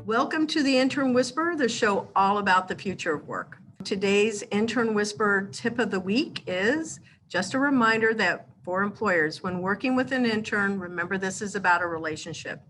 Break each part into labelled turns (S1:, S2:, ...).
S1: Welcome to the Intern Whisperer, the show all about the future of work. Today's Intern Whisperer tip of the week is just a reminder that for employers, when working with an intern, remember this is about a relationship.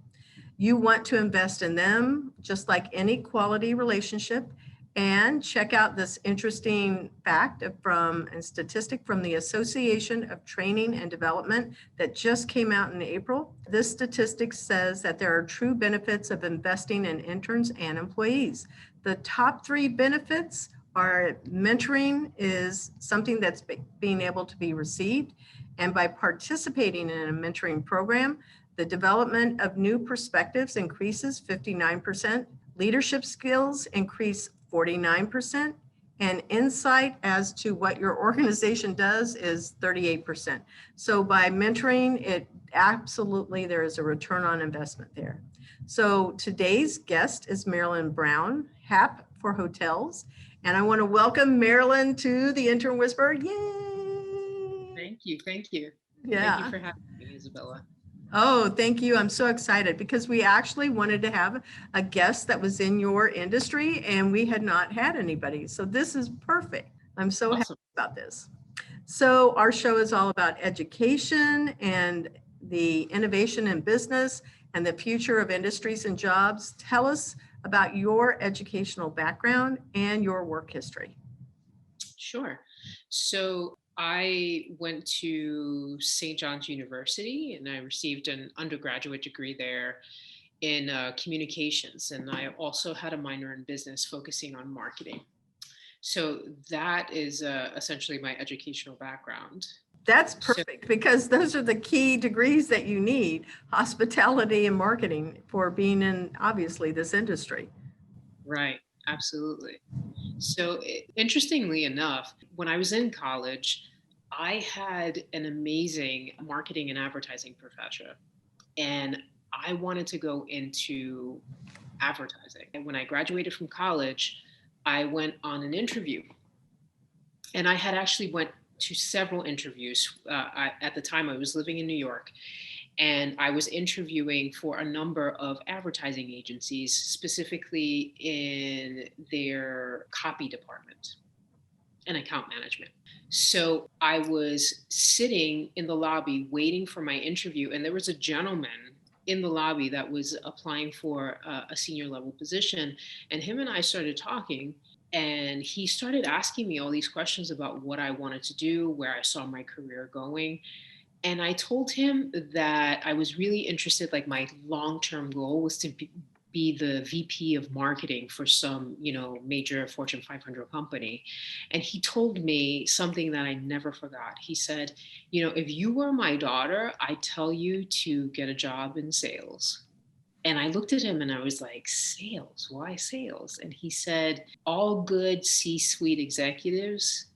S1: You want to invest in them just like any quality relationship. And check out this interesting fact and statistic from the Association of Training and Development that just came out in April. This statistic says that there are true benefits of investing in interns and employees. The top 3 benefits are mentoring is something that's being able to be received. And by participating in a mentoring program, the development of new perspectives increases 59%, leadership skills increase 49%, and insight as to what your organization does is 38%. So by mentoring, there is a return on investment there. So today's guest is Marilyn Brown, HAP for hotels. And I want to welcome Marilyn to the Intern Whisperer. Yay!
S2: Thank you.
S1: Yeah.
S2: Thank you for having me, Isabella.
S1: Oh, thank you. I'm so excited because we actually wanted to have a guest that was in your industry and we had not had anybody. So this is perfect. I'm so happy about this. So our show is all about education and the innovation in business and the future of industries and jobs. Tell us about your educational background and your work history.
S2: Sure. So I went to St. John's University and I received an undergraduate degree there in communications. And I also had a minor in business focusing on marketing. So that is essentially my educational background.
S1: That's perfect because those are the key degrees that you need, hospitality and marketing, for being in, obviously, this industry.
S2: Right, absolutely. So interestingly enough, when I was in college, I had an amazing marketing and advertising professor, and I wanted to go into advertising. And when I graduated from college, I went on an interview, and I had actually went to several interviews. At the time, I was living in New York, and I was interviewing for a number of advertising agencies, specifically in their copy department and account management. So I was sitting in the lobby waiting for my interview, and there was a gentleman in the lobby that was applying for a senior level position, and him and I started talking. And he started asking me all these questions about what I wanted to do, where I saw my career going. And I told him that I was really interested, like my long-term goal was to be the VP of marketing for some, major Fortune 500 company. And he told me something that I never forgot. He said, if you were my daughter, I'd tell you to get a job in sales. And I looked at him and I was like, sales? Why sales? And he said, all good C-suite executives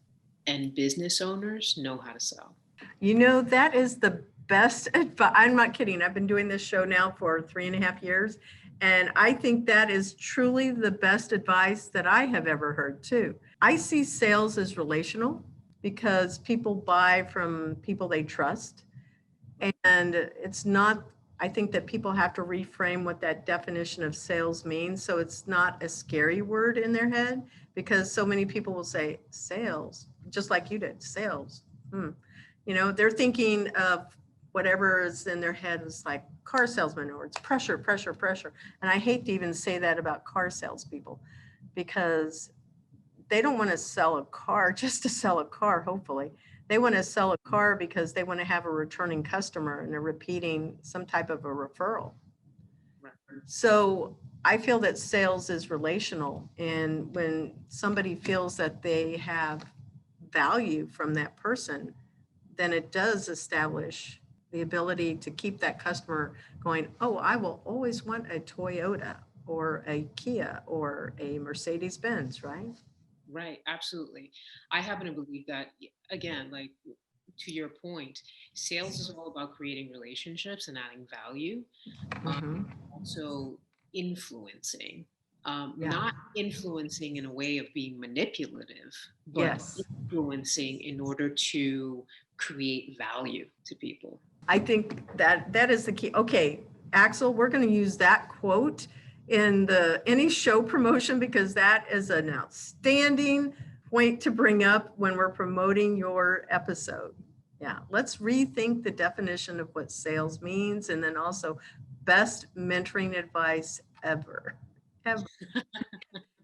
S2: and business owners know how to sell.
S1: That is the best advice. I'm not kidding. I've been doing this show now for 3.5 years. And I think that is truly the best advice that I have ever heard too. I see sales as relational because people buy from people they trust. And it's not, I think that people have to reframe what that definition of sales means. So it's not a scary word in their head, because so many people will say sales, just like you did, sales. They're thinking of whatever is in their head is like car salesman, or it's pressure. And I hate to even say that about car salespeople, because they don't want to sell a car just to sell a car, hopefully. They want to sell a car because they want to have a returning customer and they're repeating some type of a referral. So I feel that sales is relational. And when somebody feels that they have value from that person, then it does establish the ability to keep that customer going, oh, I will always want a Toyota. or a Kia or a Mercedes Benz, right?
S2: Right, absolutely. I happen to believe that, again, like to your point, sales is all about creating relationships and adding value, um,
S1: Hmm.
S2: also influencing,
S1: Yeah.
S2: not influencing in a way of being manipulative, but
S1: Yes.
S2: influencing in order to create value to people.
S1: I think that is the key. Okay, Axel, we're going to use that quote in the any show promotion because that is an outstanding point to bring up when we're promoting your episode. Yeah, let's rethink the definition of what sales means and then also best mentoring advice ever. Ever.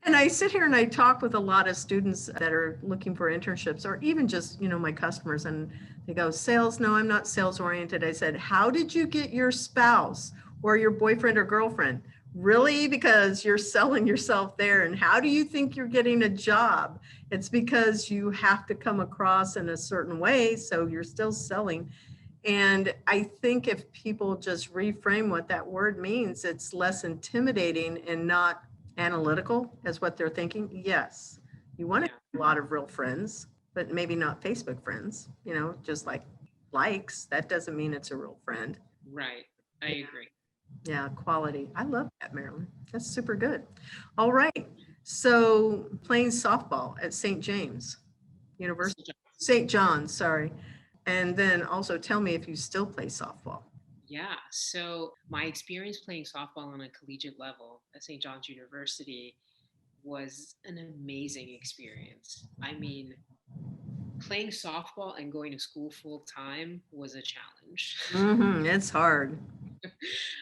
S1: And I sit here and I talk with a lot of students that are looking for internships or even just, my customers and they go, sales, no, I'm not sales oriented. I said, how did you get your spouse or your boyfriend or girlfriend? Really? Because you're selling yourself there. And how do you think you're getting a job? It's because you have to come across in a certain way. So you're still selling. And I think if people just reframe what that word means, it's less intimidating and not analytical as what they're thinking. Yes, you want to
S2: Yeah,
S1: have a lot of real friends, but maybe not Facebook friends, just like likes. That doesn't mean it's a real friend.
S2: right. I
S1: Yeah,
S2: agree.
S1: yeah, quality. I love that, Marilyn. That's super good. All right. So playing softball at St. James University, St. John's, sorry. And then also tell me if you still play softball.
S2: Yeah. So my experience playing softball on a collegiate level at St. John's University was an amazing experience. I mean, playing softball and going to school full time was a challenge.
S1: It's hard.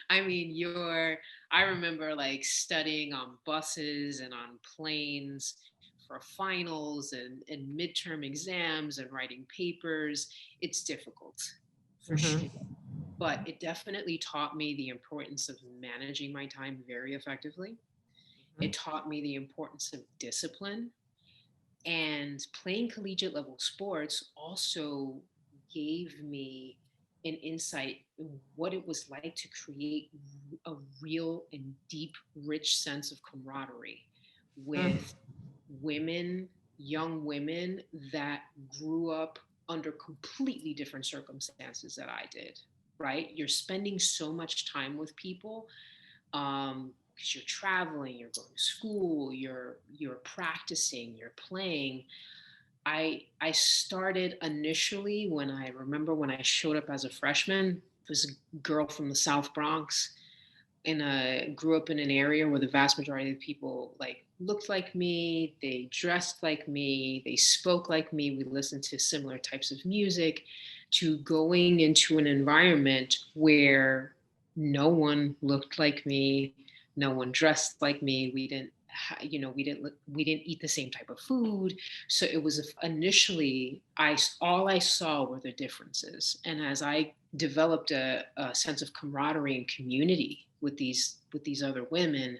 S2: I mean, I remember like studying on buses and on planes for finals and midterm exams and writing papers. It's difficult for sure.
S1: Hmm.
S2: But it definitely taught me the importance of managing my time very effectively. It taught me the importance of discipline. And playing collegiate level sports also gave me an insight in what it was like to create a real and deep, rich sense of camaraderie with women, young women that grew up under completely different circumstances that I did, right? You're spending so much time with people because you're traveling, you're going to school, you're practicing, you're playing. I started initially when I remember when I showed up as a freshman. It was a girl from the South Bronx, and grew up in an area where the vast majority of people like looked like me, they dressed like me, they spoke like me, we listened to similar types of music, to going into an environment where no one looked like me, no one dressed like me, we didn't eat the same type of food. So it was initially, I all I saw were the differences, and as I developed a sense of camaraderie and community with these other women,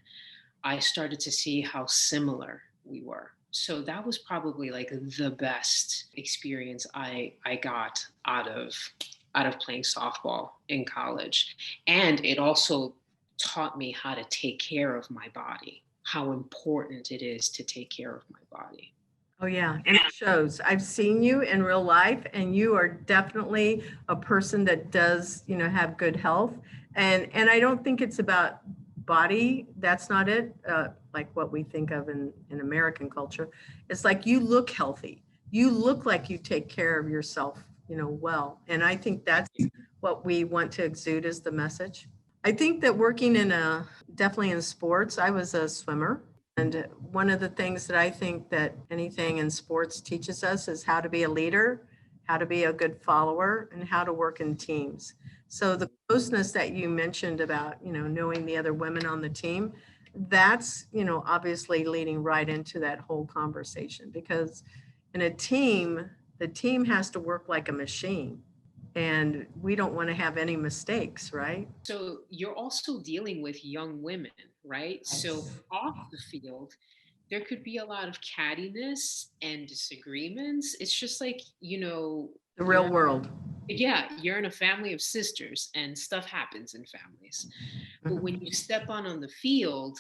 S2: I started to see how similar we were. So that was probably like the best experience I got out of playing softball in college. And it also taught me how to take care of my body, how important it is to take care of my body.
S1: Oh, yeah. And it shows. I've seen you in real life, and you are definitely a person that does, have good health. And I don't think it's about body. That's not it. Like what we think of in American culture. It's like you look healthy. You look like you take care of yourself, well. And I think that's what we want to exude as the message. I think that working definitely in sports, I was a swimmer. And one of the things that I think that anything in sports teaches us is how to be a leader, how to be a good follower, and how to work in teams. So the closeness that you mentioned about, knowing the other women on the team, that's, obviously leading right into that whole conversation because in a team, the team has to work like a machine and we don't want to have any mistakes, right?
S2: So you're also dealing with young women, right? So off the field, there could be a lot of cattiness and disagreements. It's just like,
S1: The real
S2: you're
S1: world.
S2: Yeah, you're in a family of sisters and stuff happens in families. But
S1: Mhm.
S2: when you step on the field,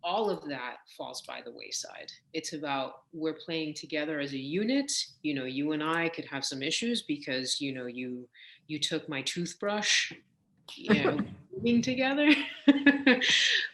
S2: all of that falls by the wayside. It's about we're playing together as a unit. You know, you and I could have some issues because, you know, you took my toothbrush, you know, being together.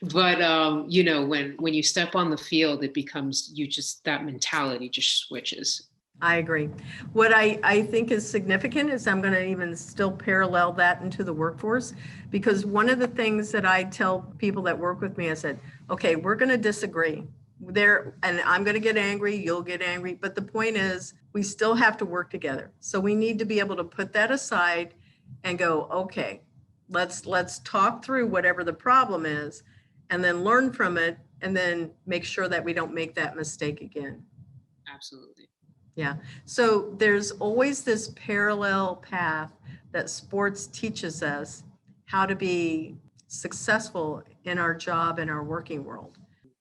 S2: But you know, when you step on the field, it becomes you just that mentality just switches.
S1: I agree. What I think is significant is I'm going to even still parallel that into the workforce, because one of the things that I tell people that work with me, I said, okay, we're going to disagree there, and I'm going to get angry, you'll get angry. But the point is, we still have to work together. So we need to be able to put that aside and go, okay, let's talk through whatever the problem is and then learn from it and then make sure that we don't make that mistake again.
S2: Absolutely.
S1: Yeah. So there's always this parallel path that sports teaches us how to be successful in our job and our working world.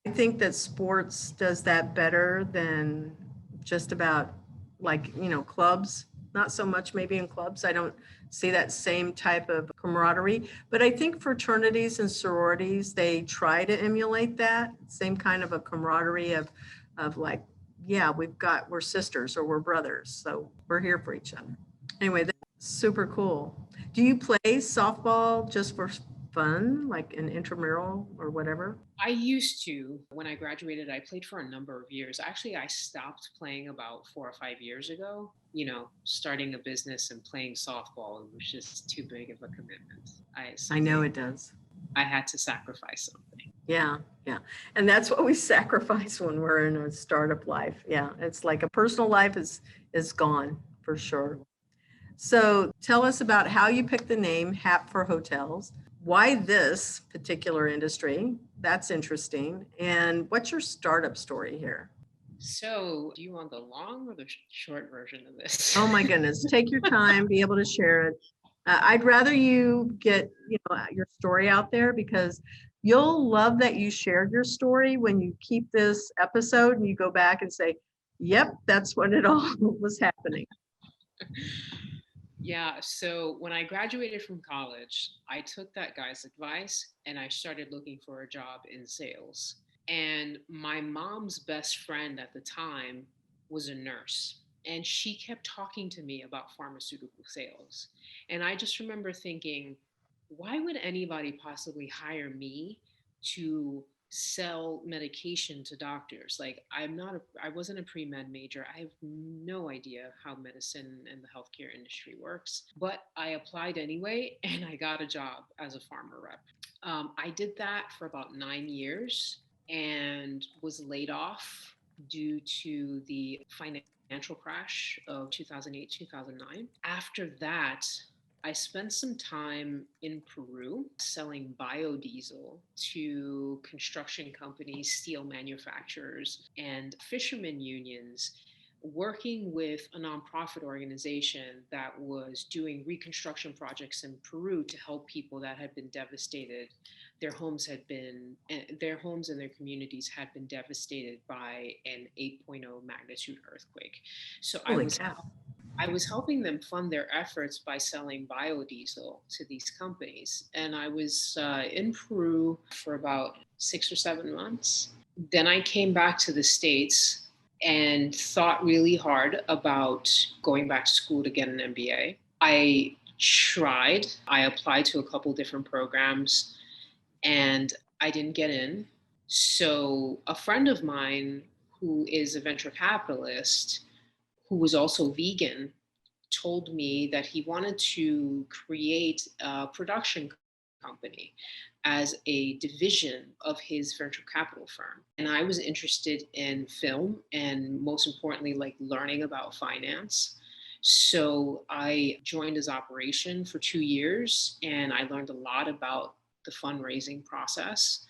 S1: I think that sports does that better than just about like, clubs. Not so much maybe in clubs. I don't see that same type of camaraderie, but I think fraternities and sororities, they try to emulate that same kind of a camaraderie of like, yeah, we're sisters or we're brothers. So we're here for each other. Anyway, that's super cool. Do you play softball just for fun, like an intramural or whatever?
S2: I used to, when I graduated, I played for a number of years. Actually, I stopped playing about 4 or 5 years ago. You know, starting a business and playing softball, it was just too big of a commitment.
S1: I know
S2: Something
S1: it does.
S2: I had to sacrifice something.
S1: Yeah, yeah. And that's what we sacrifice when we're in a startup life. Yeah, it's like a personal life is gone for sure. So tell us about how you picked the name HAP for hotels. Why this particular industry? That's interesting. And what's your startup story here?
S2: So, do you want the long or the short version of this?
S1: Oh my goodness, take your time, be able to share it. I'd rather you get, your story out there because you'll love that you shared your story when you keep this episode and you go back and say, yep, that's when it all was happening.
S2: Yeah, so when I graduated from college, I took that guy's advice and I started looking for a job in sales. And my mom's best friend at the time was a nurse, and she kept talking to me about pharmaceutical sales. And I just remember thinking, why would anybody possibly hire me to sell medication to doctors? Like, I wasn't a pre-med major. I have no idea how medicine and the healthcare industry works, but I applied anyway and I got a job as a pharma rep. I did that for about 9 years and was laid off due to the financial crash of 2008, 2009. After that, I spent some time in Peru selling biodiesel to construction companies, steel manufacturers, and fishermen unions, working with a nonprofit organization that was doing reconstruction projects in Peru to help people that had been devastated. Their homes and their communities had been devastated by an 8.0 magnitude earthquake. So
S1: Holy cow.
S2: I was helping them fund their efforts by selling biodiesel to these companies. And I was in Peru for about 6 or 7 months. Then I came back to the States and thought really hard about going back to school to get an MBA. I tried, I applied to a couple different programs and I didn't get in. So a friend of mine who is a venture capitalist who was also vegan told me that he wanted to create a production company as a division of his venture capital firm. And I was interested in film and most importantly, like learning about finance. So I joined his operation for 2 years and I learned a lot about the fundraising process.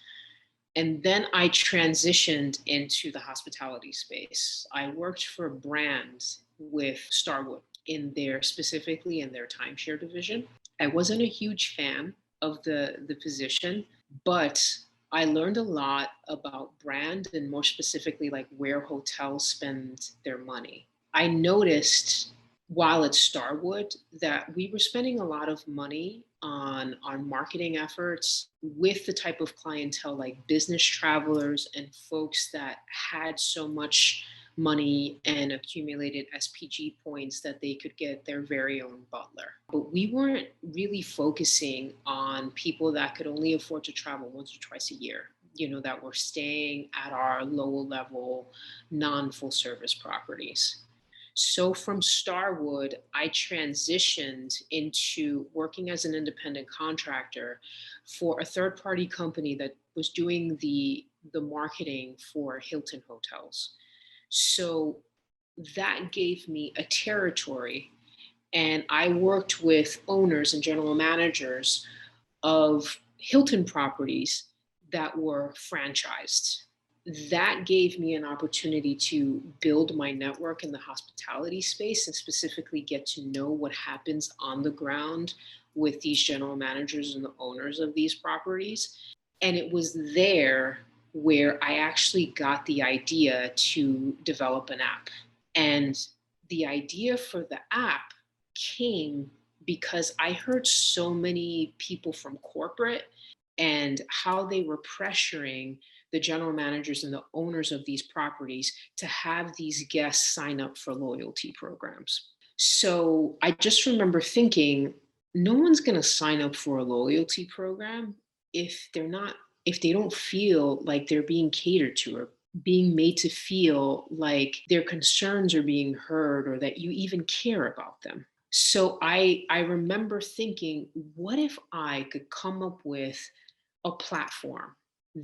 S2: And then I transitioned into the hospitality space. I worked for a brand with Starwood specifically in their timeshare division. I wasn't a huge fan of the position, but I learned a lot about brand and more specifically like where hotels spend their money. I noticed while at Starwood that we were spending a lot of money on our marketing efforts with the type of clientele like business travelers and folks that had so much money and accumulated SPG points that they could get their very own butler. But we weren't really focusing on people that could only afford to travel once or twice a year, that were staying at our lower level, non-full service properties. So from Starwood, I transitioned into working as an independent contractor for a third party company that was doing the marketing for Hilton hotels. So that gave me a territory, and I worked with owners and general managers of Hilton properties that were franchised. That gave me an opportunity to build my network in the hospitality space and specifically get to know what happens on the ground with these general managers and the owners of these properties. And it was there where I actually got the idea to develop an app. And the idea for the app came because I heard so many people from corporate and how they were pressuring the general managers and the owners of these properties to have these guests sign up for loyalty programs. So I just remember thinking, no one's going to sign up for a loyalty program if they don't feel like they're being catered to or being made to feel like their concerns are being heard or that you even care about them. So I remember thinking, what if I could come up with a platform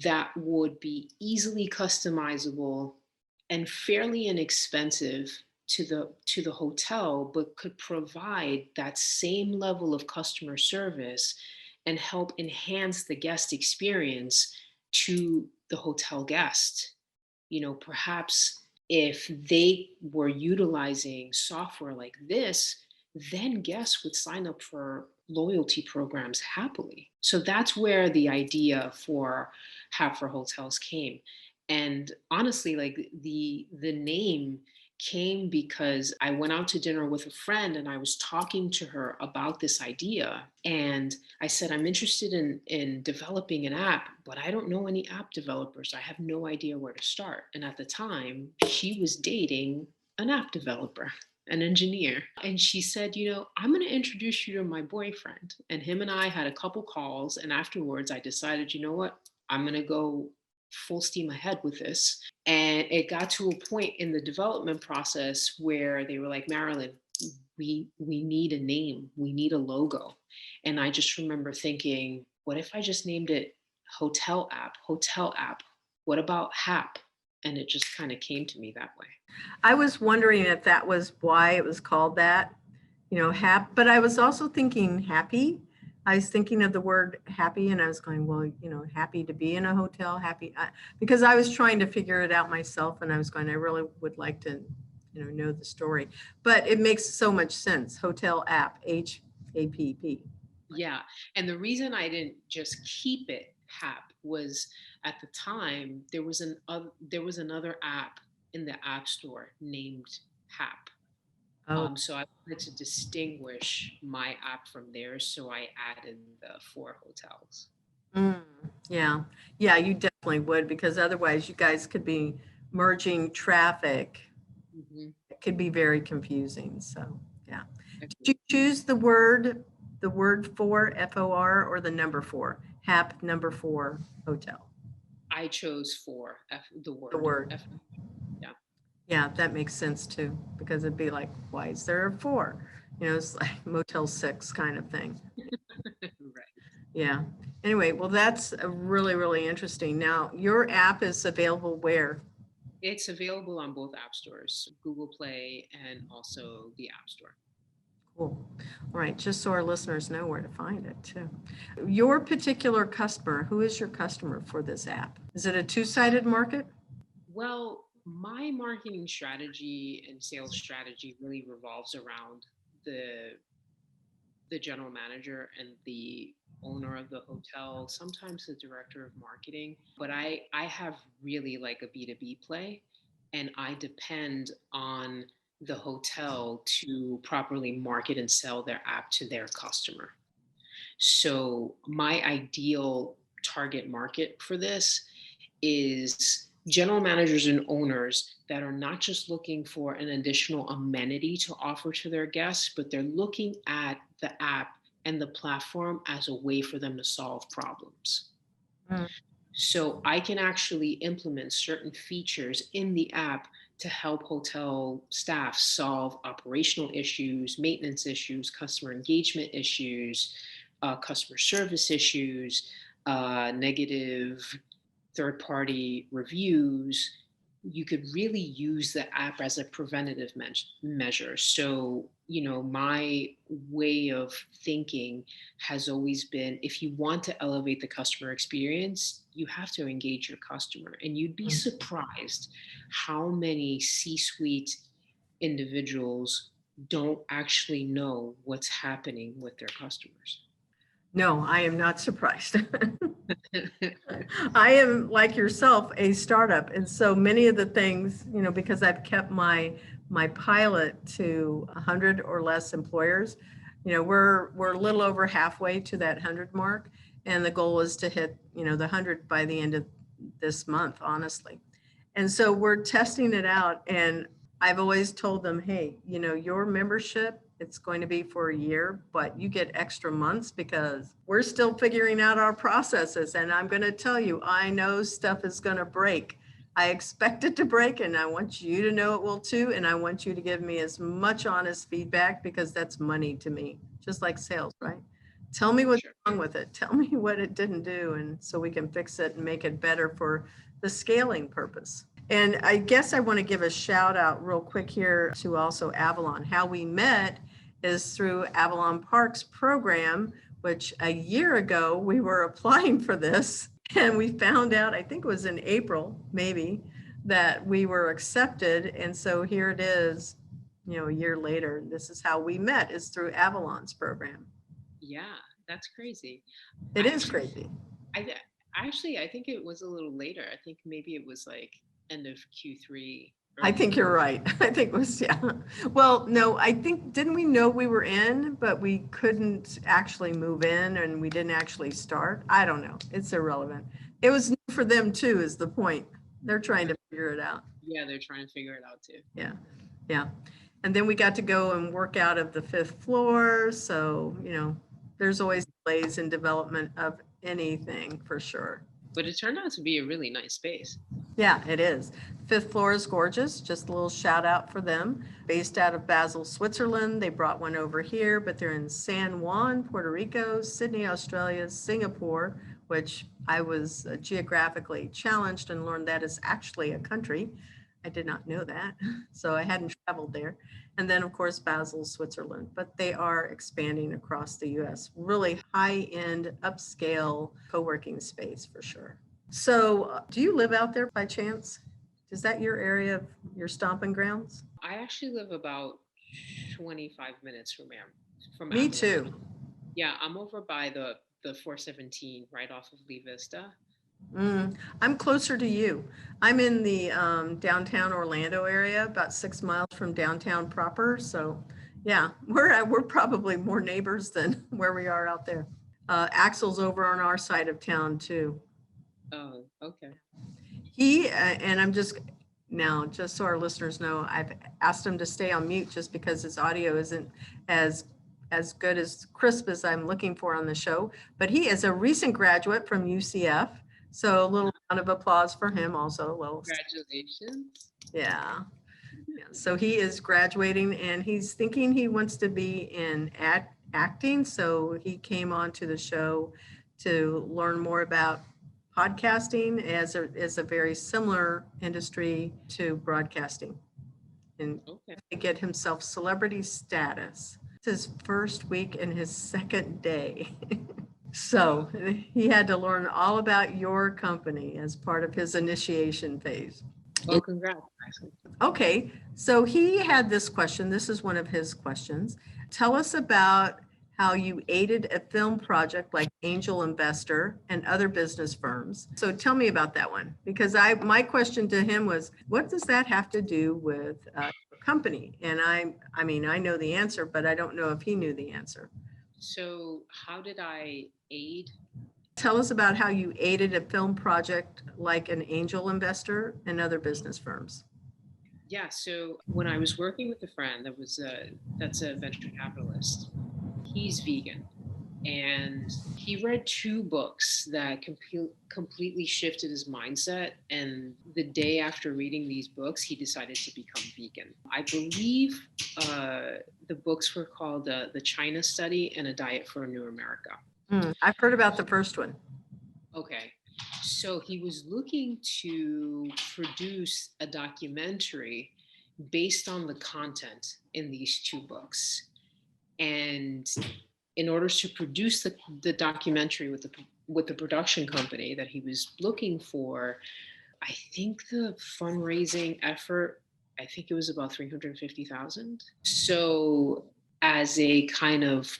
S2: that would be easily customizable and fairly inexpensive to the hotel, but could provide that same level of customer service and help enhance the guest experience to the hotel guest. Perhaps if they were utilizing software like this, then guests would sign up for loyalty programs happily. So that's where the idea for Have for Hotels came. And honestly, like the name came because I went out to dinner with a friend and I was talking to her about this idea. And I said, I'm interested in developing an app, but I don't know any app developers. I have no idea where to start. And at the time, she was dating an app developer, an engineer. And she said, I'm going to introduce you to my boyfriend. And him and I had a couple calls. And afterwards, I decided, you know what? I'm going to go full steam ahead with this. And it got to a point in the development process where they were like, Marilyn, we need a name, we need a logo. And I just remember thinking, what if I just named it Hotel App? What about HAP? And it just kind of came to me that way.
S1: I was wondering if that was why it was called that, but I was also thinking happy. I was thinking of the word happy and I was going, well, happy to be in a hotel, happy, because I was trying to figure it out myself and I was going, I really would like to, know the story, but it makes so much sense. Hotel App, HAPP.
S2: Yeah. And the reason I didn't just keep it HAP was at the time there was another app in the App Store named HAP. So I wanted to distinguish my app from theirs, so I added the 4 hotels.
S1: Yeah, you definitely would, because otherwise you guys could be merging traffic. Mm-hmm. It could be very confusing. So yeah. Did you choose the word 4, FOR, or the number 4, HAP number 4 hotel?
S2: I chose 4, the word.
S1: The word. Yeah, that makes sense too, because it'd be like, why is there a 4? It's like Motel 6 kind of thing.
S2: Right.
S1: Yeah. Anyway, well, that's really, really interesting. Now, your app is available where?
S2: It's available on both app stores, Google Play and also the App Store.
S1: Cool. All right. Just so our listeners know where to find it too. Your particular customer, who is your customer for this app? Is it a two-sided market?
S2: Well, my marketing strategy and sales strategy really revolves around the general manager and the owner of the hotel, sometimes the director of marketing. But I have really like a B2B play, and I depend on the hotel to properly market and sell their app to their customer. So my ideal target market for this is general managers and owners that are not just looking for an additional amenity to offer to their guests, but they're looking at the app and the platform as a way for them to solve problems.
S1: Mm.
S2: So I can actually implement certain features in the app to help hotel staff solve operational issues, maintenance issues, customer engagement issues, customer service issues, negative third-party reviews. You could really use the app as a preventative measure. So, my way of thinking has always been, if you want to elevate the customer experience, you have to engage your customer. And you'd be surprised how many C-suite individuals don't actually know what's happening with their customers.
S1: No, I am not surprised. I am, like yourself, a startup. And so many of the things, because I've kept my pilot to 100 or less employers, we're a little over halfway to that 100 mark. And the goal is to hit, the 100 by the end of this month, honestly. And so we're testing it out. And I've always told them, hey, your membership, it's going to be for a year, but you get extra months because we're still figuring out our processes. And I'm going to tell you, I know stuff is going to break. I expect it to break, and I want you to know it will too. And I want you to give me as much honest feedback, because that's money to me, just like sales, right? Tell me what's wrong with it. Tell me what it didn't do, and so we can fix it and make it better for the scaling purpose. And I guess I want to give a shout out real quick here to also Avalon. How we met is through Avalon Park's program, which a year ago we were applying for this, and we found out, I think it was in April, maybe, that we were accepted. And so here it is, a year later. This is how we met, is through Avalon's program.
S2: Yeah, that's crazy.
S1: It is crazy.
S2: I think it was a little later. I think maybe it was like end of Q3.
S1: I think you're right. I think it was, yeah. Well, no, I think, didn't we know we were in, but we couldn't actually move in and we didn't actually start? I don't know. It's irrelevant. It was new for them too, is the point. They're trying to figure it out.
S2: Yeah, they're trying to figure it out too.
S1: Yeah, yeah. And then we got to go and work out of the 5th floor. So, there's always delays in development of anything, for sure.
S2: But it turned out to be a really nice space.
S1: Yeah, it is. 5th floor is gorgeous. Just a little shout out for them. Based out of Basel, Switzerland. They brought one over here, but they're in San Juan, Puerto Rico, Sydney, Australia, Singapore, which I was geographically challenged and learned that is actually a country. I did not know that, so I hadn't traveled there. And then, of course, Basel, Switzerland. But they are expanding across the U.S. Really high-end, upscale co-working space for sure. So do you live out there by chance? Is that your area of your stomping grounds?
S2: I actually live about 25 minutes from
S1: Me
S2: Avalon.
S1: too.
S2: Yeah, I'm over by the 417 right off of Lee Vista.
S1: I'm closer to you. I'm in the downtown Orlando area, about 6 miles from downtown proper. So yeah, we're probably more neighbors than where we are out there. Axel's over on our side of town too.
S2: Oh, okay.
S1: He, and I'm just so our listeners know, I've asked him to stay on mute just because his audio isn't as good, as crisp as I'm looking for on the show. But he is a recent graduate from UCF. So a little round of applause for him also.
S2: Congratulations.
S1: Yeah. So he is graduating and he's thinking he wants to be in acting. So he came on to the show to learn more about podcasting as a very similar industry to broadcasting, and to get himself celebrity status. It's his first week and his second day. So he had to learn all about your company as part of his initiation phase.
S2: Well, congrats.
S1: Okay, so he had this question. This is one of his questions. Tell us about how you aided a film project like Angel Investor and other business firms. So tell me about that one, because my question to him was, what does that have to do with your company? And I mean, I know the answer, but I don't know if he knew the answer.
S2: So how did I aid?
S1: Tell us about how you aided a film project like an angel investor and other business firms.
S2: Yeah, so when I was working with a friend that's a venture capitalist, he's vegan. And he read two books that completely shifted his mindset. And the day after reading these books, he decided to become vegan. I believe the books were called The China Study and A Diet for a New America.
S1: I've heard about the first one.
S2: Okay. So he was looking to produce a documentary based on the content in these two books. And in order to produce the documentary with the production company that he was looking for, I think the fundraising effort, I think it was about 350,000. So as a kind of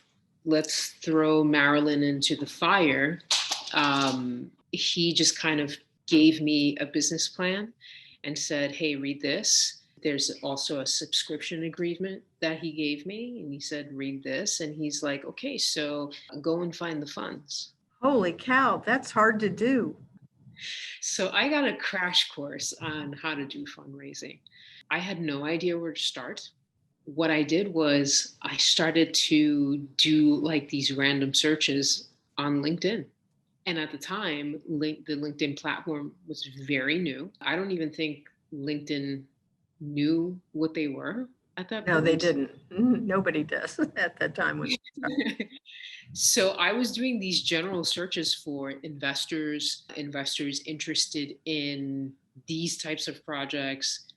S2: let's throw Marilyn into the fire, he just kind of gave me a business plan and said, hey, read this. There's also a subscription agreement that he gave me. And he said, read this. And he's like, okay, so go and find the funds.
S1: Holy cow, that's hard to do.
S2: So I got a crash course on how to do fundraising. I had no idea where to start. What I did was I started to do like these random searches on LinkedIn. And at the time, the LinkedIn platform was very new. I don't even think LinkedIn knew what they were at that point.
S1: No, they didn't. Nobody does at that time.
S2: So I was doing these general searches for investors interested in these types of projects.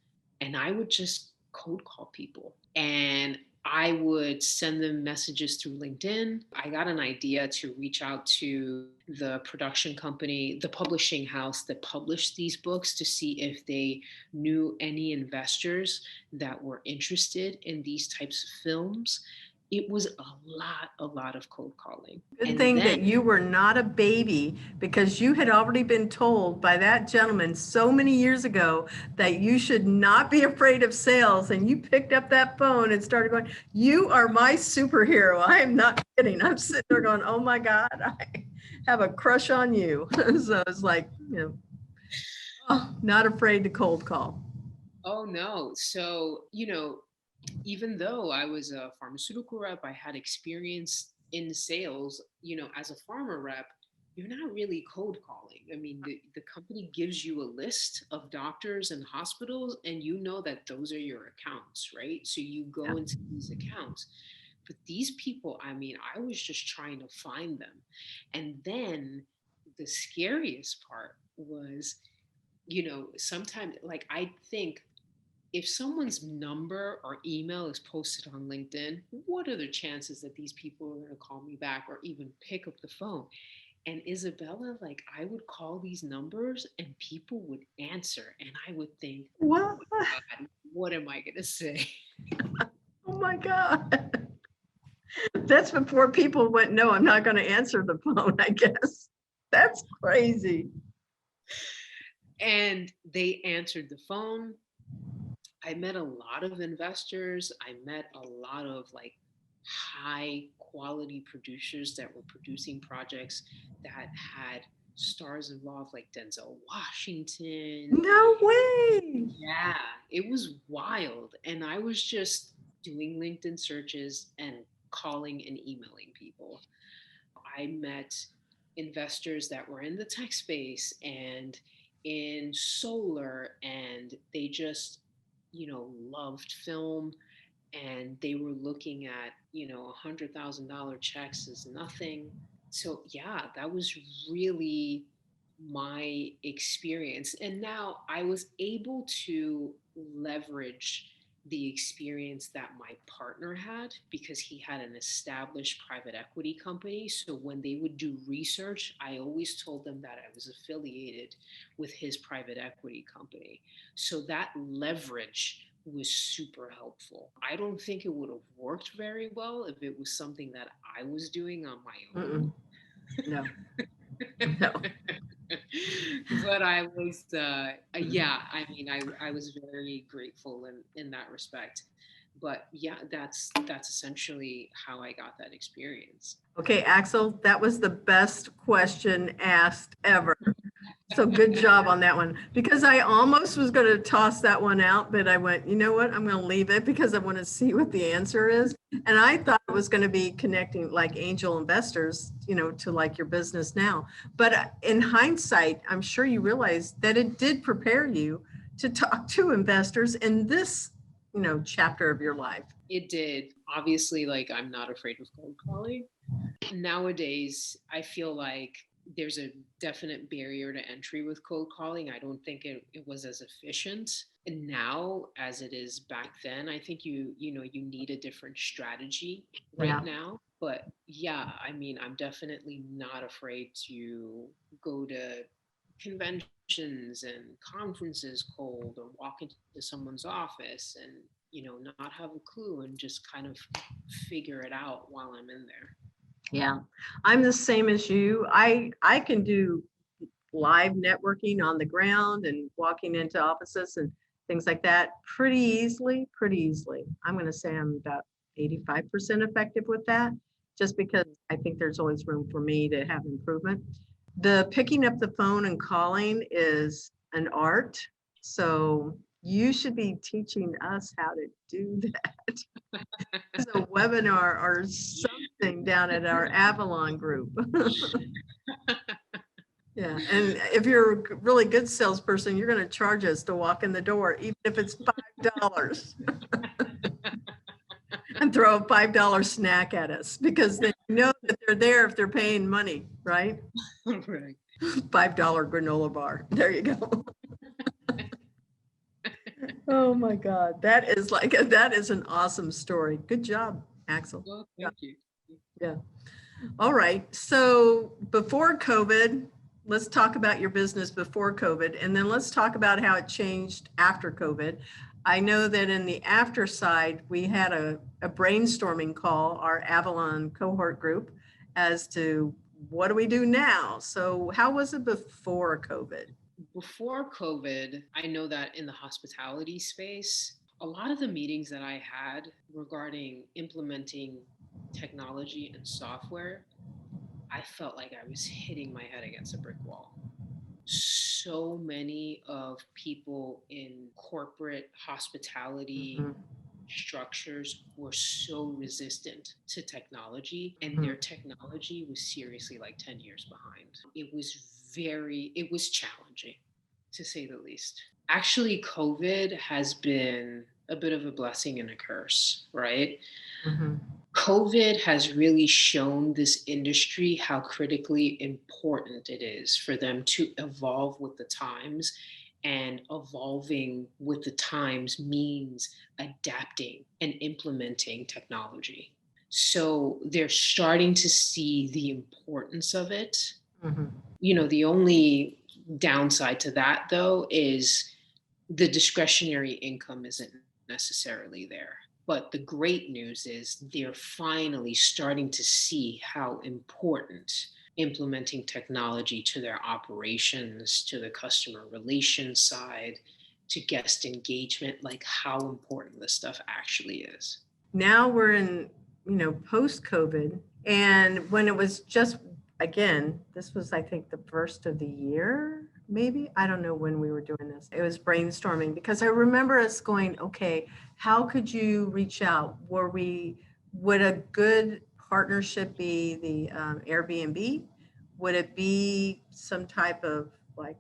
S2: And I would just cold call people. And I would send them messages through LinkedIn. I got an idea to reach out to the production company, the publishing house that published these books, to see if they knew any investors that were interested in these types of films. It was a lot of cold calling.
S1: Good thing that you were not a baby, because you had already been told by that gentleman so many years ago that you should not be afraid of sales. And you picked up that phone and started going, you are my superhero. I am not kidding. I'm sitting there going, oh my God, I have a crush on you. So it's like, not afraid to cold call.
S2: Oh no. So, even though I was a pharmaceutical rep, I had experience in sales, as a pharma rep, you're not really cold calling. I mean, the company gives you a list of doctors and hospitals, and you know that those are your accounts, right? So you go into these accounts. But these people, I mean, I was just trying to find them. And then the scariest part was, sometimes, like, I think if someone's number or email is posted on LinkedIn, what are the chances that these people are going to call me back or even pick up the phone? And Isabella, like, I would call these numbers and people would answer, and I would think,
S1: what?
S2: Oh my God, what am I going to say?
S1: Oh my God. That's before people went, no, I'm not going to answer the phone, I guess. That's crazy.
S2: And they answered the phone. I met a lot of investors. I met a lot of like high quality producers that were producing projects that had stars involved, like Denzel Washington.
S1: No way.
S2: Yeah, it was wild. And I was just doing LinkedIn searches and calling and emailing people. I met investors that were in the tech space and in solar, and they just, loved film, and they were looking at, $100,000 checks as nothing. So yeah, that was really my experience. And now I was able to leverage the experience that my partner had, because he had an established private equity company. So when they would do research, I always told them that I was affiliated with his private equity company. So that leverage was super helpful. I don't think it would have worked very well if it was something that I was doing on my own.
S1: No. No.
S2: But I was, yeah, I mean, I was very grateful in that respect. But yeah, that's essentially how I got that experience.
S1: Okay, Axel, that was the best question asked ever. So good job on that one, because I almost was going to toss that one out, but I went, you know what? I'm going to leave it because I want to see what the answer is. And I thought it was going to be connecting like angel investors, to like your business now. But in hindsight, I'm sure you realize that it did prepare you to talk to investors in this, chapter of your life.
S2: It did. Obviously, like I'm not afraid of cold calling. Nowadays, I feel like there's a definite barrier to entry with cold calling. I don't think it was as efficient now as it is back then. I think you need a different strategy right
S1: Yeah.
S2: now. But yeah, I mean, I'm definitely not afraid to go to conventions and conferences cold, or walk into someone's office and not have a clue and just kind of figure it out while I'm in there.
S1: Yeah, I'm the same as you. I can do live networking on the ground and walking into offices and things like that pretty easily, pretty easily. I'm going to say I'm about 85% effective with that, just because I think there's always room for me to have improvement. The picking up the phone and calling is an art. So you should be teaching us how to do that. As a webinar or something down at our Avalon group. Yeah, and if you're a really good salesperson, you're going to charge us to walk in the door, even if it's $5, and throw a $5 snack at us, because they know that they're there if they're paying money, right?
S2: Right.
S1: $5 granola bar. There you go. Oh my God, that is an awesome story. Good job, Axel.
S2: Well, thank you.
S1: Yeah. All right. So before COVID, let's talk about your business before COVID, and then let's talk about how it changed after COVID. I know that in the after side, we had a brainstorming call, our Avalon cohort group, as to what do we do now? So how was it before COVID?
S2: Before COVID, I know that in the hospitality space, a lot of the meetings that I had regarding implementing technology and software, I felt like I was hitting my head against a brick wall. So many of people in corporate hospitality
S1: Mhm.
S2: structures were so resistant to technology, and
S1: Mhm.
S2: their technology was seriously like 10 years behind. It was challenging, to say the least. Actually, COVID has been a bit of a blessing and a curse, right?
S1: Mhm.
S2: COVID has really shown this industry how critically important it is for them to evolve with the times. And evolving with the times means adapting and implementing technology. So they're starting to see the importance of it.
S1: Mhm.
S2: The only downside to that, though, is the discretionary income isn't necessarily there. But the great news is they're finally starting to see how important implementing technology to their operations, to the customer relations side, to guest engagement, like how important this stuff actually is.
S1: Now we're in, post COVID. And when it was just, again, this was, I think, the first of the year, maybe. I don't know when we were doing this. It was brainstorming, because I remember us going, okay, how could you reach out? Would a good partnership be the Airbnb? Would it be some type of like,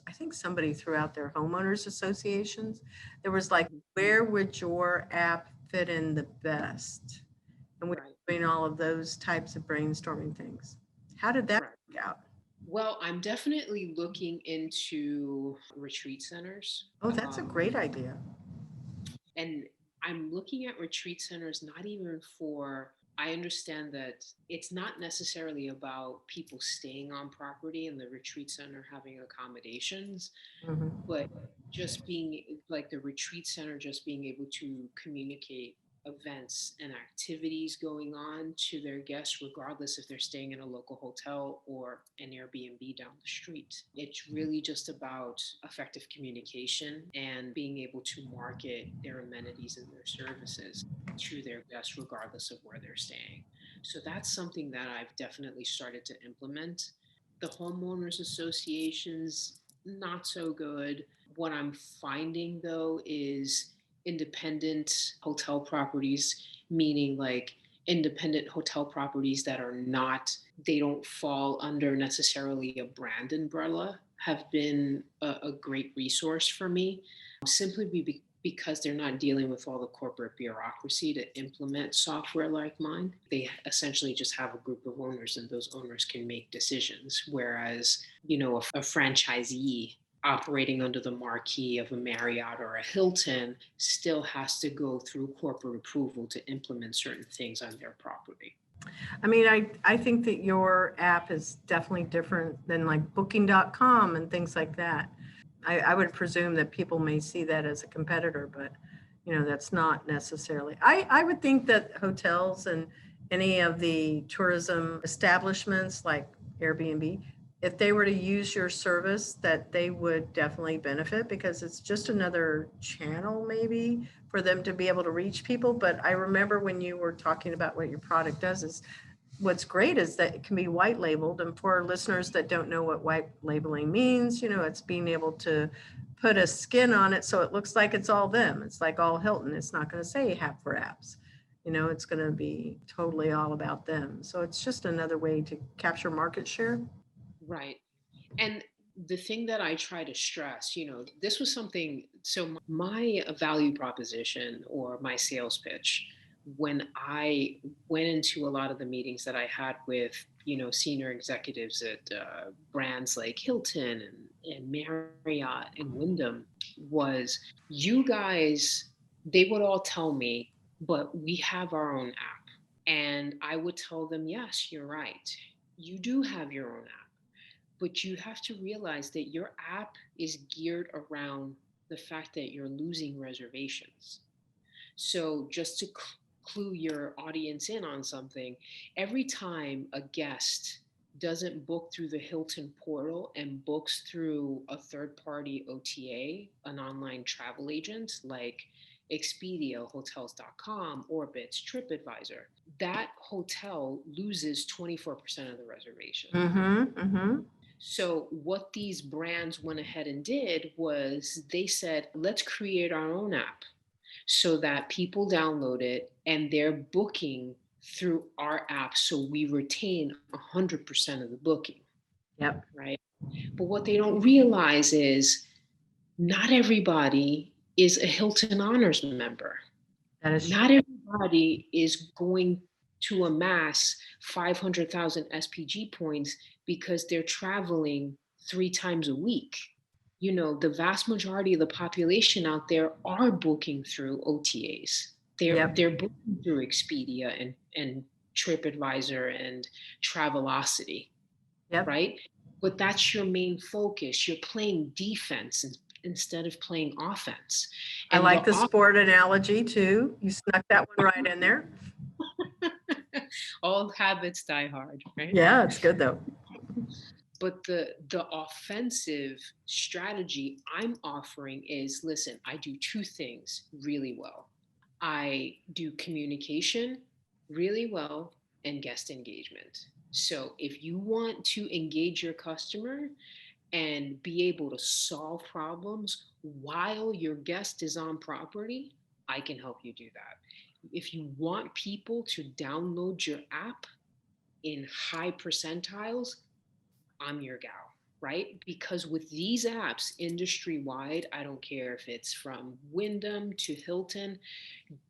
S1: I think somebody threw out their homeowners associations. There was like, where would your app fit in the best? And we're
S2: Right.
S1: doing all of those types of brainstorming things. How did that
S2: Right.
S1: work out?
S2: Well, I'm definitely looking into retreat centers.
S1: Oh, that's a great idea.
S2: And I'm looking at retreat centers not even for, I understand that it's not necessarily about people staying on property and the retreat center having accommodations,
S1: Mhm.
S2: but just being like the retreat center, just being able to communicate events and activities going on to their guests, regardless if they're staying in a local hotel or an Airbnb down the street. It's really just about effective communication and being able to market their amenities and their services to their guests, regardless of where they're staying. So that's something that I've definitely started to implement. The homeowners associations, not so good. What I'm finding though is independent hotel properties, meaning like independent hotel properties that are not, they don't fall under necessarily a brand umbrella, have been a great resource for me, simply because they're not dealing with all the corporate bureaucracy to implement software like mine. They essentially just have a group of owners, and those owners can make decisions. Whereas, a franchisee operating under the marquee of a Marriott or a Hilton still has to go through corporate approval to implement certain things on their property.
S1: I mean, I think that your app is definitely different than like booking.com and things like that. I would presume that people may see that as a competitor, but that's not necessarily. I would think that hotels and any of the tourism establishments like Airbnb, if they were to use your service, that they would definitely benefit, because it's just another channel maybe for them to be able to reach people. But I remember when you were talking about what your product does, is what's great is that it can be white labeled. And for listeners that don't know what white labeling means, it's being able to put a skin on it so it looks like it's all them. It's like all Hilton. It's not going to say Hap for Apps. It's going to be totally all about them. So it's just another way to capture market share.
S2: Right. And the thing that I try to stress, this was something, so my value proposition or my sales pitch, when I went into a lot of the meetings that I had with, senior executives at brands like Hilton and Marriott and Wyndham, was, you guys, they would all tell me, but we have our own app. And I would tell them, yes, you're right. You do have your own app. But you have to realize that your app is geared around the fact that you're losing reservations. So just to clue your audience in on something, every time a guest doesn't book through the Hilton portal and books through a third-party OTA, an online travel agent like Expedia, Hotels.com, Orbitz, TripAdvisor, that hotel loses 24% of the reservations.
S1: Mm-hmm, mm-hmm.
S2: So what these brands went ahead and did was they said, let's create our own app so that people download it and they're booking through our app, so we retain 100% of the booking.
S1: Yep.
S2: Right. But what they don't realize is not everybody is a Hilton Honors member.
S1: That is
S2: not everybody is going to amass 500,000 SPG points because they're traveling 3 times a week. The vast majority of the population out there are booking through OTAs. They're booking through Expedia and TripAdvisor and Travelocity, right? But that's your main focus. You're playing defense instead of playing offense.
S1: And I like the sport analogy too. You snuck that one right in there.
S2: All habits die hard, right?
S1: Yeah, it's good though.
S2: But the offensive strategy I'm offering is, listen, I do 2 things really well. I do communication really well and guest engagement. So if you want to engage your customer and be able to solve problems while your guest is on property, I can help you do that. If you want people to download your app in high percentiles, I'm your gal, right? Because with these apps industry-wide, I don't care if it's from Wyndham to Hilton,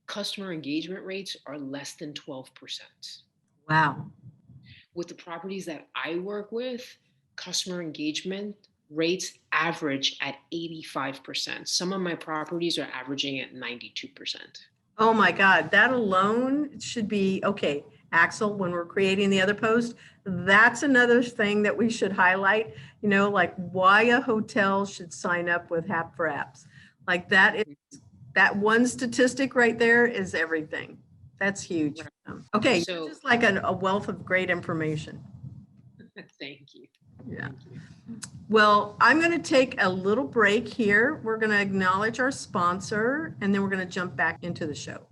S2: customer engagement rates are less than 12%.
S1: Wow.
S2: With the properties that I work with, customer engagement rates average at 85%. Some of my properties are averaging at 92%.
S1: Oh my God, that alone should be, okay, Axel, when we're creating the other post, that's another thing that we should highlight, like why a hotel should sign up with Hap for Apps. Like that is That one statistic right there is everything. That's huge.
S2: Right.
S1: Okay,
S2: So
S1: just like a wealth of great information.
S2: thank you.
S1: Yeah.
S2: Thank you.
S1: Well, I'm going to take a little break here. We're going to acknowledge our sponsor, and then we're going to jump back into the show.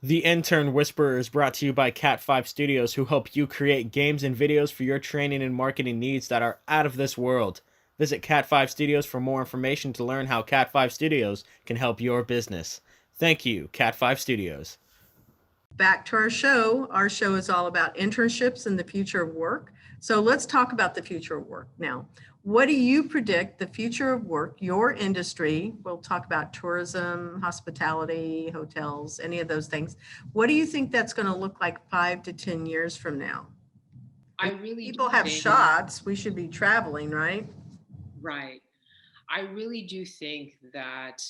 S3: The Intern Whisperer is brought to you by Cat5 Studios, who help you create games and videos for your training and marketing needs that are out of this world. Visit Cat5 Studios for more information to learn how Cat5 Studios can help your business. Thank you, Cat5 Studios.
S1: Back to our show. Our show is all about internships and the future of work. So let's talk about the future of work now. What do you predict the future of work, your industry? We'll talk about tourism, hospitality, hotels, any of those things. What do you think that's going to look like 5 to 10 years from now?
S2: I really
S1: People
S2: do
S1: have
S2: think,
S1: shots. We should be traveling, right?
S2: right. I really do think that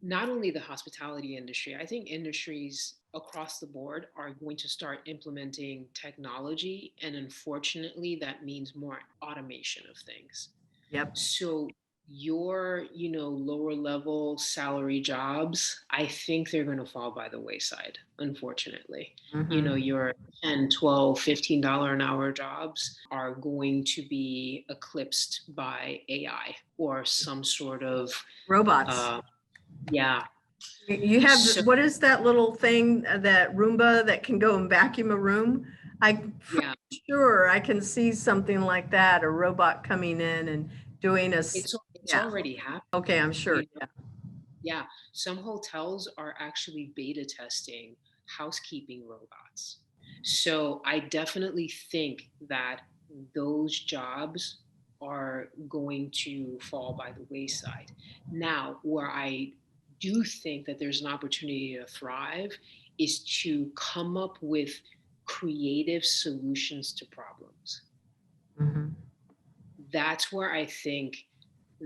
S2: not only the hospitality industry, I think industries across the board are going to start implementing technology. And unfortunately, that means more automation of things.
S1: Yep.
S2: So your, lower level salary jobs, I think they're going to fall by the wayside, unfortunately. Your 10, 12, $15 an hour jobs are going to be eclipsed by AI or some sort of
S1: robots.
S2: Yeah.
S1: You have, what is that little thing, that Roomba that can go and vacuum a room? I'm sure I can see something like that, a robot coming in and doing
S2: It's already happening.
S1: Okay, I'm sure.
S2: Yeah. Some hotels are actually beta testing housekeeping robots. So I definitely think that those jobs are going to fall by the wayside. Now, where I do think that there's an opportunity to thrive is to come up with creative solutions to problems. That's where I think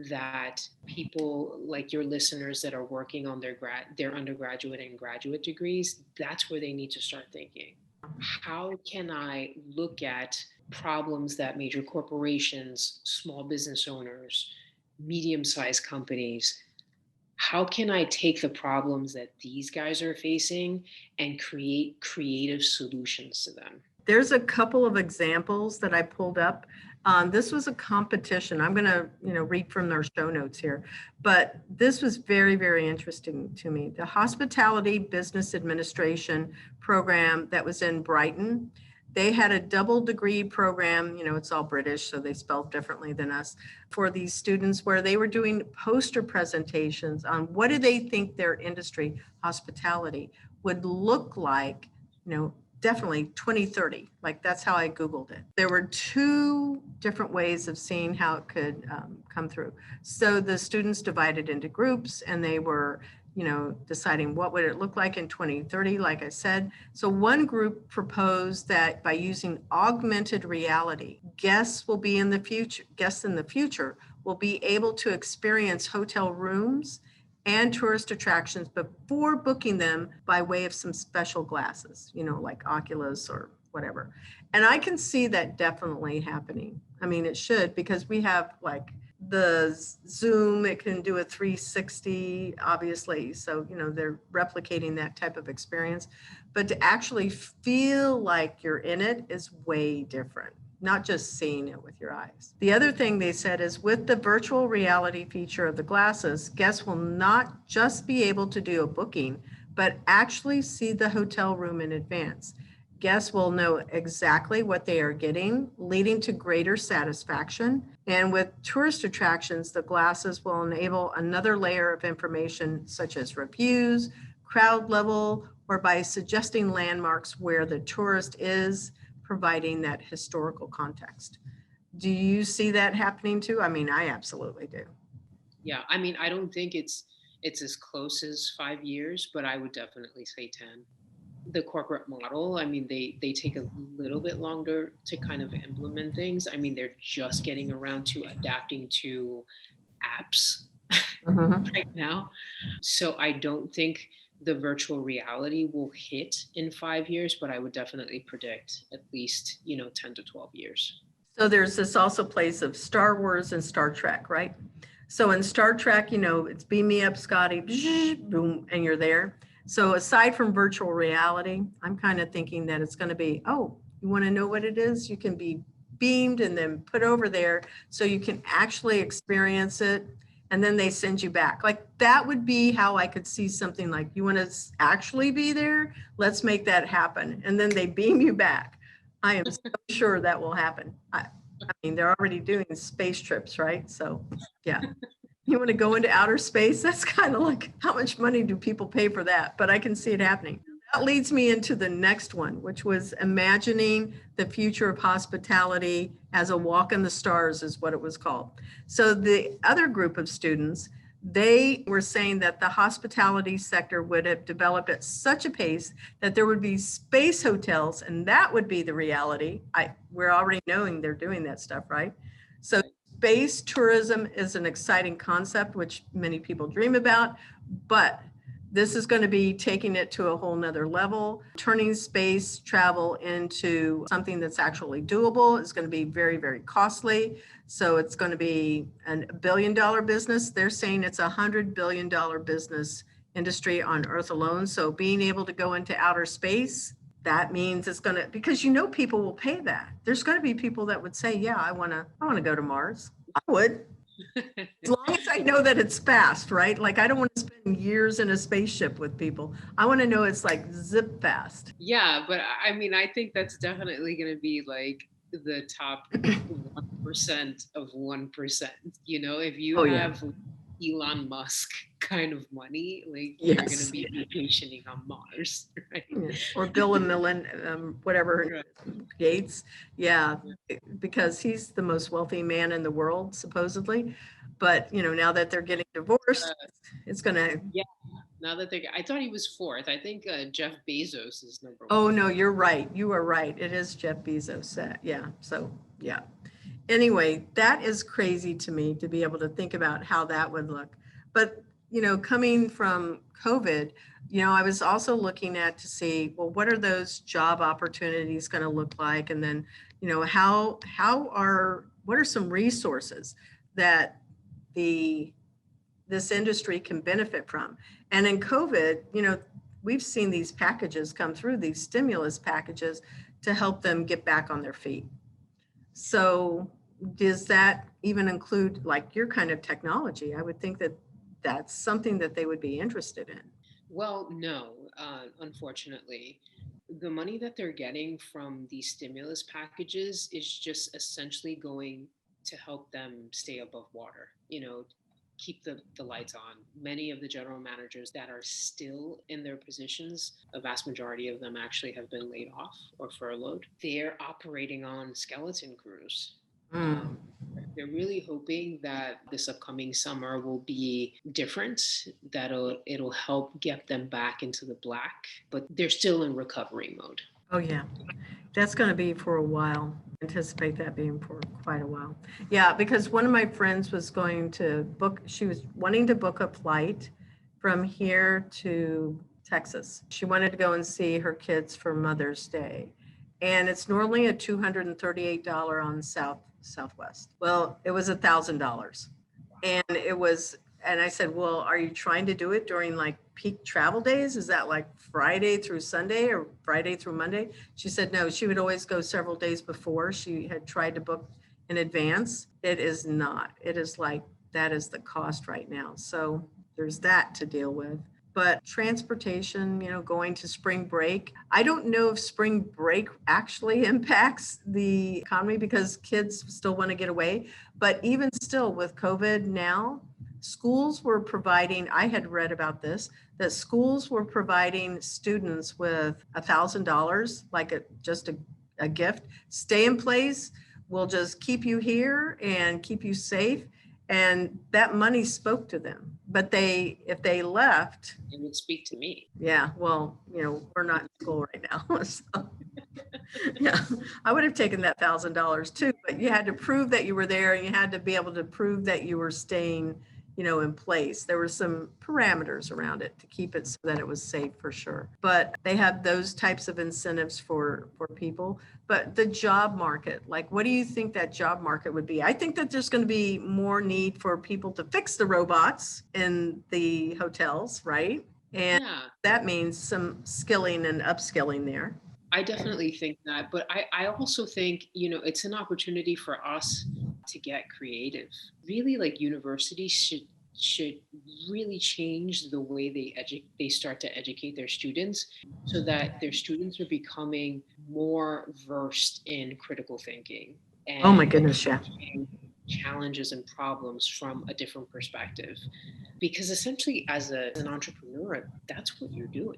S2: that people like your listeners that are working on their undergraduate and graduate degrees, that's where they need to start thinking. How can I look at problems that major corporations, small business owners, medium-sized companies, how can I take the problems that these guys are facing and create creative solutions to them?
S1: There's a couple of examples that I pulled up. This was a competition. I'm going to, read from their show notes here, but this was very, very interesting to me. The Hospitality Business Administration program that was in Brighton, they had a double degree program, it's all British, so they spelled differently than us, for these students where they were doing poster presentations on what do they think their industry, hospitality, would look like, definitely 2030. Like that's how I Googled it. There were two different ways of seeing how it could come through. So the students divided into groups and they were, deciding what would it look like in 2030, like I said. So one group proposed that by using augmented reality, guests in the future will be able to experience hotel rooms and tourist attractions before booking them by way of some special glasses, like Oculus or whatever. And I can see that definitely happening. I mean, it should, because we have like the Zoom, it can do a 360, obviously. So, they're replicating that type of experience. But to actually feel like you're in it is way different, not just seeing it with your eyes. The other thing they said is with the virtual reality feature of the glasses, guests will not just be able to do a booking, but actually see the hotel room in advance. Guests will know exactly what they are getting, leading to greater satisfaction. And with tourist attractions, the glasses will enable another layer of information such as reviews, crowd level, or by suggesting landmarks where the tourist is, providing that historical context. Do you see that happening too? I mean, I absolutely do.
S2: Yeah, I mean, I don't think it's as close as 5 years, but I would definitely say 10. The corporate model, I mean, they take a little bit longer to kind of implement things. I mean, they're just getting around to adapting to apps right now. So I don't think the virtual reality will hit in 5 years, but I would definitely predict at least, 10 to 12 years.
S1: So there's this also place of Star Wars and Star Trek, right? So in Star Trek, it's beam me up, Scotty, boom, and you're there. So aside from virtual reality, I'm kind of thinking that it's going to be, oh, you want to know what it is? You can be beamed and then put over there so you can actually experience it. And then they send you back. Like that would be how I could see something like, you want to actually be there? Let's make that happen. And then they beam you back. I am so sure that will happen. I mean, they're already doing space trips, right? So yeah. You want to go into outer space? That's kind of like, how much money do people pay for that? But I can see it happening. That leads me into the next one, which was imagining the future of hospitality as a walk in the stars is what it was called. So the other group of students, they were saying that the hospitality sector would have developed at such a pace that there would be space hotels, and that would be the reality. We're already knowing they're doing that stuff, right? So space tourism is an exciting concept, which many people dream about, but this is going to be taking it to a whole nother level. Turning space travel into something that's actually doable is going to be very, very costly. So it's going to be a $1 billion business. They're saying it's $100 billion business industry on Earth alone. So being able to go into outer space, that means it's going to, because people will pay that. There's going to be people that would say, yeah, I want to go to Mars. I would. As long as I know that it's fast, right? Like I don't want to spend years in a spaceship with people. I want to know it's like zip fast.
S2: Yeah, but I mean, I think that's definitely going to be like the top 1% of 1%. If you have Elon Musk kind of money, like you're going to be vacationing on Mars, right?
S1: Yeah. Or Bill and Melinda, whatever, Gates. Yeah, because he's the most wealthy man in the world, supposedly. But, now that they're getting divorced, it's going to.
S2: Yeah, now that I thought he was fourth. I think Jeff Bezos is number one.
S1: Oh, no, you're right. You are right. It is Jeff Bezos. Yeah. So, yeah. Anyway, that is crazy to me to be able to think about how that would look. But, coming from COVID, I was also looking at to see, well, what are those job opportunities going to look like? And then, what are some resources that this industry can benefit from? And in COVID, we've seen these packages come through, these stimulus packages to help them get back on their feet. So does that even include like your kind of technology? I would think that that's something that they would be interested in.
S2: Well, no, unfortunately. The money that they're getting from these stimulus packages is just essentially going to help them stay above water, keep the lights on. Many of the general managers that are still in their positions, a vast majority of them actually have been laid off or furloughed. They're operating on skeleton crews. They're really hoping that this upcoming summer will be different, that it'll help get them back into the black, but they're still in recovery mode.
S1: Oh, yeah. That's going to be for a while. Anticipate that being for quite a while. Yeah, because one of my friends was she was wanting to book a flight from here to Texas. She wanted to go and see her kids for Mother's Day. And it's normally a $238 on Southwest. Well, it was $1,000. And I said, well, are you trying to do it during like peak travel days? Is that like Friday through Sunday or Friday through Monday? She said, no, she would always go several days before. She had tried to book in advance. It is not. It is like, that is the cost right now. So there's that to deal with. But transportation, going to spring break. I don't know if spring break actually impacts the economy because kids still want to get away. But even still with COVID now, schools were providing, I had read about this, that schools were providing students with $1,000, like just a gift. Stay in place. We'll just keep you here and keep you safe. And that money spoke to them. But if they left,
S2: it would speak to me.
S1: Yeah, well, we're not in school right now. So, yeah, I would have taken that $1,000 too, but you had to prove that you were there and you had to be able to prove that you were staying in place. There were some parameters around it to keep it so that it was safe for sure. But they have those types of incentives for people. But the job market, like, what do you think that job market would be? I think that there's going to be more need for people to fix the robots in the hotels, right? And
S2: Yeah,
S1: that means some skilling and upskilling there.
S2: I definitely think that. But I also think, it's an opportunity for us to get creative. Really, like universities should really change the way they start to educate their students so that their students are becoming more versed in critical thinking
S1: Oh my
S2: and
S1: goodness, yeah.
S2: approaching challenges and problems from a different perspective. Because essentially, as an entrepreneur, that's what you're doing,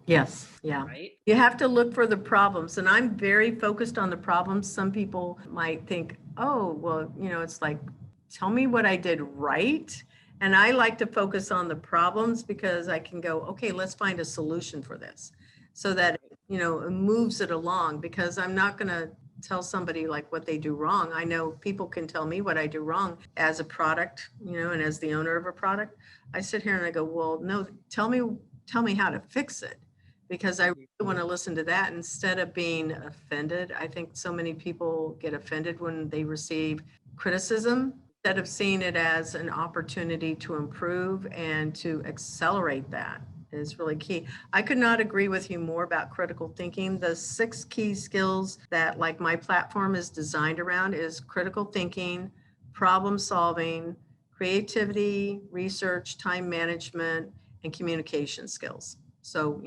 S1: Yes, yeah.
S2: right?
S1: You have to look for the problems, and I'm very focused on the problems. Some people might think, oh, well, it's like, tell me what I did right. And I like to focus on the problems because I can go, okay, let's find a solution for this so that, it moves it along, because I'm not going to tell somebody like what they do wrong. I know people can tell me what I do wrong as a product, and as the owner of a product. I sit here and I go, well, no, tell me how to fix it, because I really want to listen to that instead of being offended. I think so many people get offended when they receive criticism instead of seeing it as an opportunity to improve and to accelerate. That is really key. I could not agree with you more about critical thinking. The 6 key skills that, like, my platform is designed around is critical thinking, problem solving, creativity, research, time management, and communication skills. So,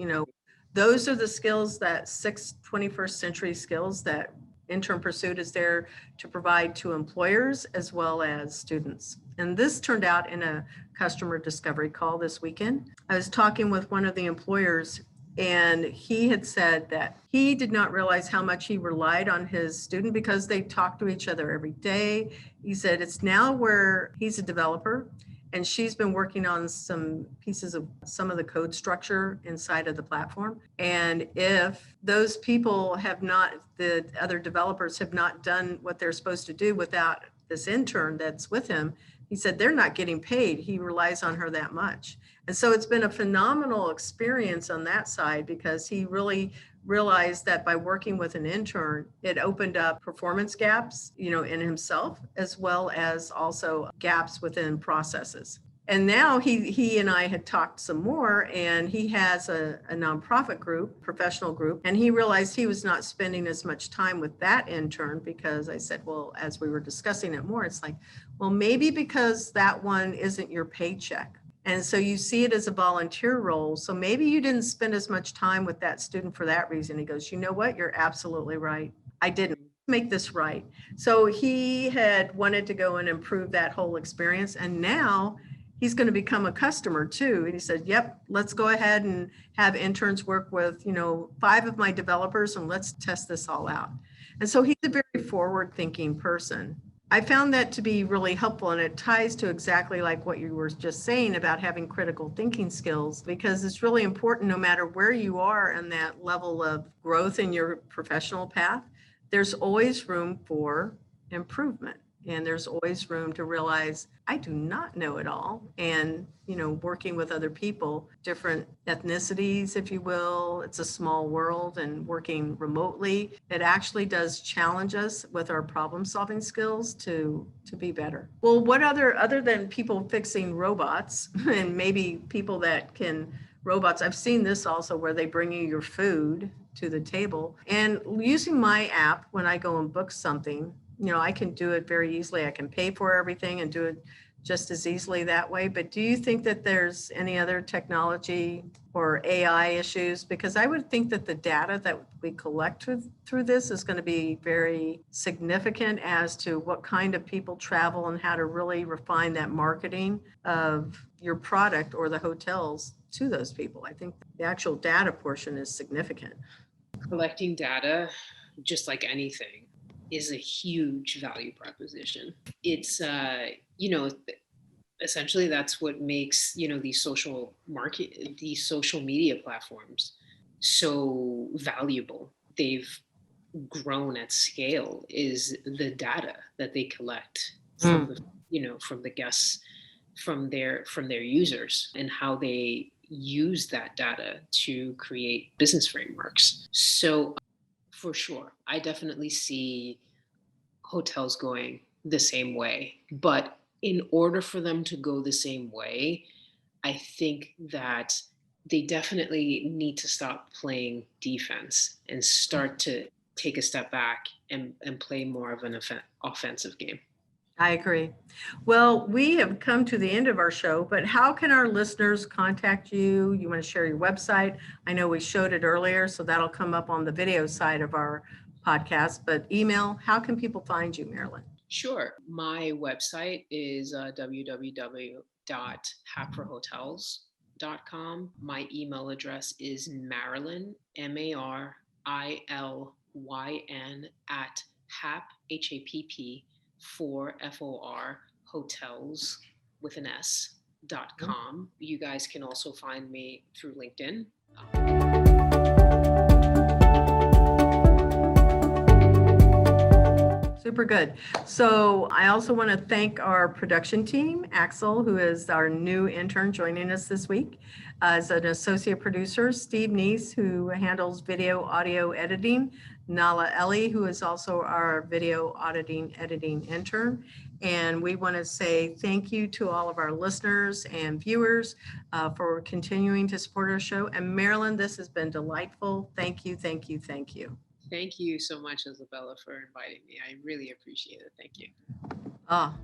S1: those are the skills, that 6 21st century skills that Intern Pursuit is there to provide to employers as well as students. And this turned out in a customer discovery call this weekend. I was talking with one of the employers, and he had said that he did not realize how much he relied on his student because they talk to each other every day. He said it's now where he's a developer, and she's been working on some pieces of some of the code structure inside of the platform. And if those people the other developers have not done what they're supposed to do without this intern that's with him, he said they're not getting paid. He relies on her that much. And so it's been a phenomenal experience on that side, because he really realized that by working with an intern, it opened up performance gaps, in himself, as well as also gaps within processes. And now he and I had talked some more, and he has a nonprofit group, professional group, and he realized he was not spending as much time with that intern, because I said, well, as we were discussing it more, it's like, well, maybe because that one isn't your paycheck. And so you see it as a volunteer role. So maybe you didn't spend as much time with that student for that reason. He goes, you know what? You're absolutely right. I didn't make this right. So he had wanted to go and improve that whole experience. And now he's going to become a customer too. And he said, yep, let's go ahead and have interns work with, 5 of my developers, and let's test this all out. And so he's a very forward thinking person. I found that to be really helpful, and it ties to exactly like what you were just saying about having critical thinking skills, because it's really important no matter where you are in that level of growth in your professional path, there's always room for improvement. And there's always room to realize I do not know it all. And, working with other people, different ethnicities, if you will, it's a small world, and working remotely, it actually does challenge us with our problem solving skills to be better. Well, what other than people fixing robots and maybe people that can robots, I've seen this also where they bring you your food to the table, and using my app when I go and book something, I can do it very easily. I can pay for everything and do it just as easily that way. But do you think that there's any other technology or AI issues? Because I would think that the data that we collect through this is going to be very significant as to what kind of people travel and how to really refine that marketing of your product or the hotels to those people. I think the actual data portion is significant.
S2: Collecting data, just like anything, is a huge value proposition. It's essentially that's what makes these social media platforms so valuable. They've grown at scale is the data that they collect from the guests from their users and how they use that data to create business frameworks. So for sure, I definitely see hotels going the same way. But in order for them to go the same way, I think that they definitely need to stop playing defense and start to take a step back and play more of an offensive game.
S1: I agree. Well, we have come to the end of our show, but how can our listeners contact you? You want to share your website? I know we showed it earlier, so that'll come up on the video side of our podcast, but email, how can people find you, Marilyn?
S2: Sure. My website is www.hapforhotels.com. My email address is Marilyn, Marilyn, at HAPP, for FOR hotels with an S.com. You guys can also find me through LinkedIn.
S1: Super good. So I also want to thank our production team, Axel, who is our new intern joining us this week as an associate producer, Steve Neese, who handles video audio editing, Nala Ellie, who is also our video editing intern. And we want to say thank you to all of our listeners and viewers for continuing to support our show. And Marilyn, this has been delightful. Thank you, thank you, thank you.
S2: Thank you so much, Isabella, for inviting me. I really appreciate it. Thank you.
S1: Ah.